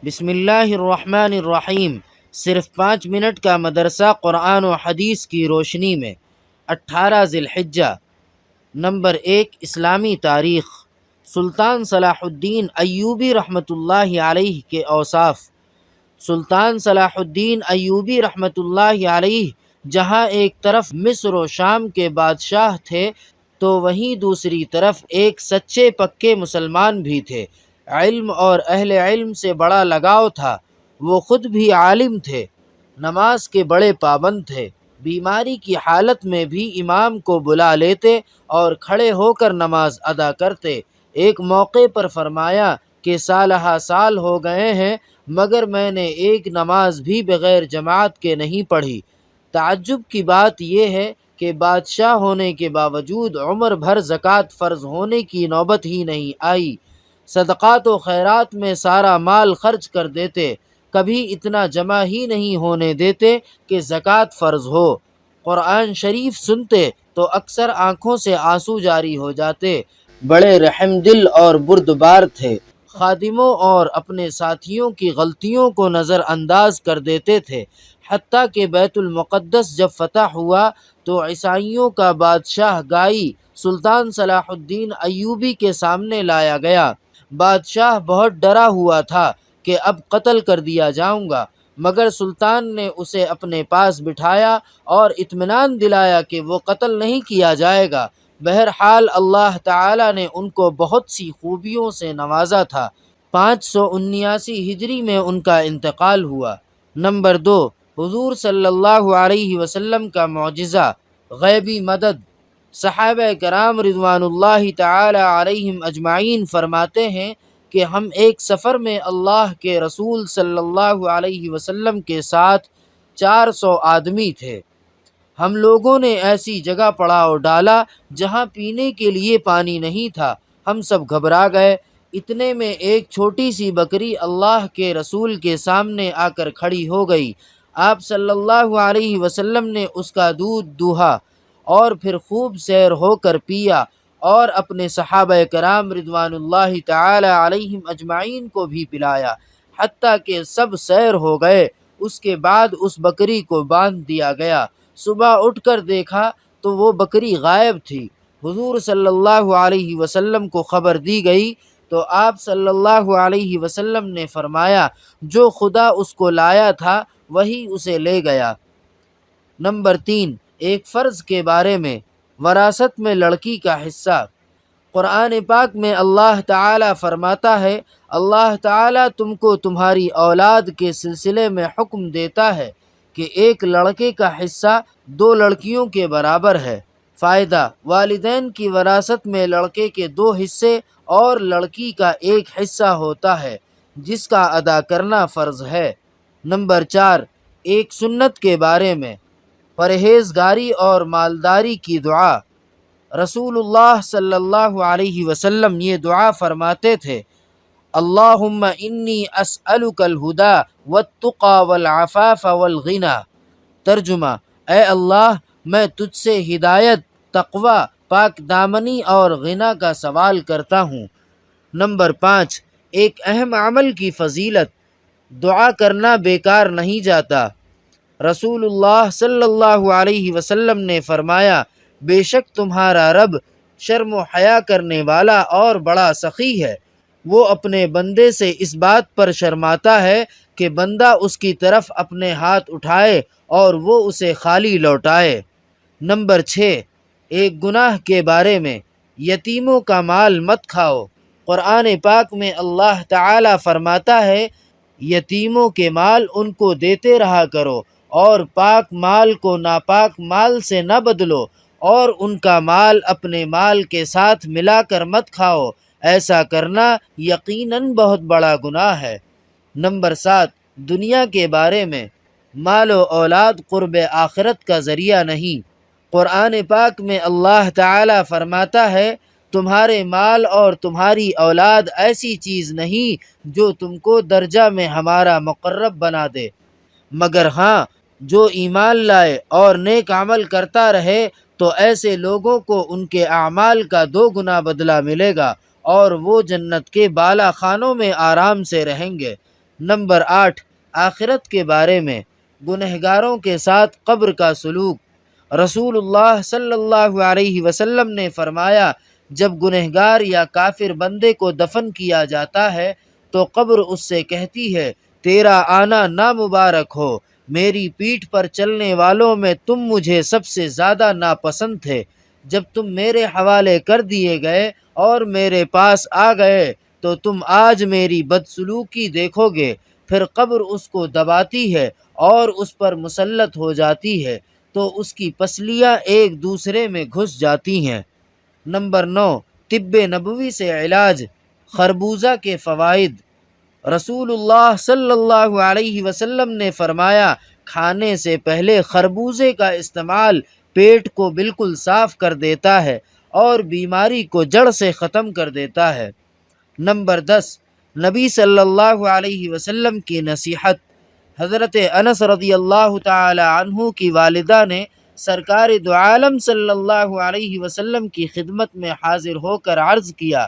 بسم اللہ الرحمن الرحیم۔ صرف 5 منٹ کا مدرسہ قرآن و حدیث کی روشنی میں۔ 18 ذی الحجہ۔ نمبر 1، اسلامی تاریخ۔ سلطان صلاح الدین ایوبی رحمۃ اللہ علیہ کے اوصاف۔ سلطان صلاح الدین ایوبی رحمۃ اللہ علیہ جہاں ایک طرف مصر و شام کے بادشاہ تھے تو وہیں دوسری طرف ایک سچے پکے مسلمان بھی تھے۔ علم اور اہل علم سے بڑا لگاؤ تھا۔ وہ خود بھی عالم تھے، نماز کے بڑے پابند تھے۔ بیماری کی حالت میں بھی امام کو بلا لیتے اور کھڑے ہو کر نماز ادا کرتے۔ ایک موقع پر فرمایا کہ سالہ سال ہو گئے ہیں مگر میں نے ایک نماز بھی بغیر جماعت کے نہیں پڑھی۔ تعجب کی بات یہ ہے کہ بادشاہ ہونے کے باوجود عمر بھر زکوٰۃ فرض ہونے کی نوبت ہی نہیں آئی۔ صدقات و خیرات میں سارا مال خرچ کر دیتے، کبھی اتنا جمع ہی نہیں ہونے دیتے کہ زکوٰۃ فرض ہو۔ قرآن شریف سنتے تو اکثر آنکھوں سے آنسو جاری ہو جاتے۔ بڑے رحم دل اور بردبار تھے۔ خادموں اور اپنے ساتھیوں کی غلطیوں کو نظر انداز کر دیتے تھے۔ حتیٰ کہ بیت المقدس جب فتح ہوا تو عیسائیوں کا بادشاہ گائی سلطان صلاح الدین ایوبی کے سامنے لایا گیا۔ بادشاہ بہت ڈرا ہوا تھا کہ اب قتل کر دیا جاؤں گا، مگر سلطان نے اسے اپنے پاس بٹھایا اور اطمینان دلایا کہ وہ قتل نہیں کیا جائے گا۔ بہرحال اللہ تعالی نے ان کو بہت سی خوبیوں سے نوازا تھا۔ 579 ہجری میں ان کا انتقال ہوا۔ نمبر 2، حضور صلی اللہ علیہ وسلم کا معجزہ، غیبی مدد۔ صحابہ کرام رضوان اللہ تعالی علیہم اجمعین فرماتے ہیں کہ ہم ایک سفر میں اللہ کے رسول صلی اللہ علیہ وسلم کے ساتھ 400 آدمی تھے۔ ہم لوگوں نے ایسی جگہ پڑاؤ ڈالا جہاں پینے کے لیے پانی نہیں تھا۔ ہم سب گھبرا گئے۔ اتنے میں ایک چھوٹی سی بکری اللہ کے رسول کے سامنے آ کر کھڑی ہو گئی۔ آپ صلی اللہ علیہ وسلم نے اس کا دودھ دوہا اور پھر خوب سیر ہو کر پیا اور اپنے صحابہ کرام رضوان اللہ تعالی علیہم اجمعین کو بھی پلایا، حتیٰ کہ سب سیر ہو گئے۔ اس کے بعد اس بکری کو باندھ دیا گیا۔ صبح اٹھ کر دیکھا تو وہ بکری غائب تھی۔ حضور صلی اللہ علیہ وسلم کو خبر دی گئی تو آپ صلی اللہ علیہ وسلم نے فرمایا جو خدا اس کو لایا تھا وہی اسے لے گیا۔ نمبر 3، ایک فرض کے بارے میں، وراثت میں لڑکی کا حصہ۔ قرآن پاک میں اللہ تعالی فرماتا ہے، اللہ تعالی تم کو تمہاری اولاد کے سلسلے میں حکم دیتا ہے کہ ایک لڑکے کا حصہ 2 لڑکیوں کے برابر ہے۔ فائدہ، والدین کی وراثت میں لڑکے کے 2 حصے اور لڑکی کا 1 حصہ ہوتا ہے جس کا ادا کرنا فرض ہے۔ نمبر 4، ایک سنت کے بارے میں، پرہیزگاری اور مالداری کی دعا۔ رسول اللہ صلی اللہ علیہ وسلم یہ دعا فرماتے تھے، اللہم انی اسألک الہدی والتقی والعفاف والغنی۔ ترجمہ، اے اللہ میں تجھ سے ہدایت، تقوی، پاک دامنی اور غنا کا سوال کرتا ہوں۔ نمبر 5، ایک اہم عمل کی فضیلت، دعا کرنا بیکار نہیں جاتا۔ رسول اللہ صلی اللہ علیہ وسلم نے فرمایا، بے شک تمہارا رب شرم و حیا کرنے والا اور بڑا سخی ہے۔ وہ اپنے بندے سے اس بات پر شرماتا ہے کہ بندہ اس کی طرف اپنے ہاتھ اٹھائے اور وہ اسے خالی لوٹائے۔ نمبر 6، ایک گناہ کے بارے میں، یتیموں کا مال مت کھاؤ۔ قرآن پاک میں اللہ تعالی فرماتا ہے، یتیموں کے مال ان کو دیتے رہا کرو اور پاک مال کو ناپاک مال سے نہ بدلو، اور ان کا مال اپنے مال کے ساتھ ملا کر مت کھاؤ، ایسا کرنا یقیناً بہت بڑا گناہ ہے۔ نمبر 7، دنیا کے بارے میں، مال و اولاد قرب آخرت کا ذریعہ نہیں۔ قرآن پاک میں اللہ تعالی فرماتا ہے، تمہارے مال اور تمہاری اولاد ایسی چیز نہیں جو تم کو درجہ میں ہمارا مقرب بنا دے، مگر ہاں جو ایمان لائے اور نیک عمل کرتا رہے تو ایسے لوگوں کو ان کے اعمال کا 2 گنا بدلہ ملے گا اور وہ جنت کے بالا خانوں میں آرام سے رہیں گے۔ نمبر 8، آخرت کے بارے میں گنہگاروں کے ساتھ قبر کا سلوک۔ رسول اللہ صلی اللہ علیہ وسلم نے فرمایا، جب گنہگار یا کافر بندے کو دفن کیا جاتا ہے تو قبر اس سے کہتی ہے، تیرا آنا نامبارک ہو، میری پیٹھ پر چلنے والوں میں تم مجھے سب سے زیادہ ناپسند تھے، جب تم میرے حوالے کر دیے گئے اور میرے پاس آ گئے تو تم آج میری بدسلوکی دیکھو گے۔ پھر قبر اس کو دباتی ہے اور اس پر مسلط ہو جاتی ہے تو اس کی پسلیاں ایک دوسرے میں گھس جاتی ہیں۔ نمبر 9، طب نبوی سے علاج۔ خربوزہ کے فوائد۔ رسول اللہ صلی اللہ علیہ وسلم نے فرمایا، کھانے سے پہلے خربوزے کا استعمال پیٹ کو بالکل صاف کر دیتا ہے اور بیماری کو جڑ سے ختم کر دیتا ہے۔ نمبر 10، نبی صلی اللہ علیہ وسلم کی نصیحت۔ حضرت انس رضی اللہ تعالی عنہ کی والدہ نے سرکار دو عالم صلی اللہ علیہ وسلم کی خدمت میں حاضر ہو کر عرض کیا،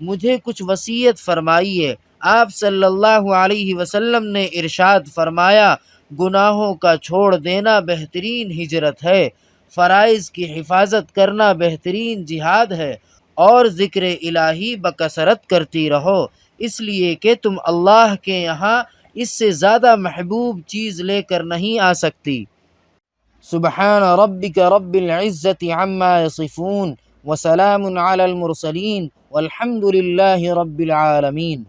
مجھے کچھ وصیت فرمائیے۔ آپ صلی اللہ علیہ وسلم نے ارشاد فرمایا، گناہوں کا چھوڑ دینا بہترین ہجرت ہے، فرائض کی حفاظت کرنا بہترین جہاد ہے، اور ذکر الہی بکثرت کرتی رہو، اس لیے کہ تم اللہ کے یہاں اس سے زیادہ محبوب چیز لے کر نہیں آ سکتی۔ سبحان ربک رب العزت عما یصفون وسلام علی المرسلین والحمد للہ رب العالمین۔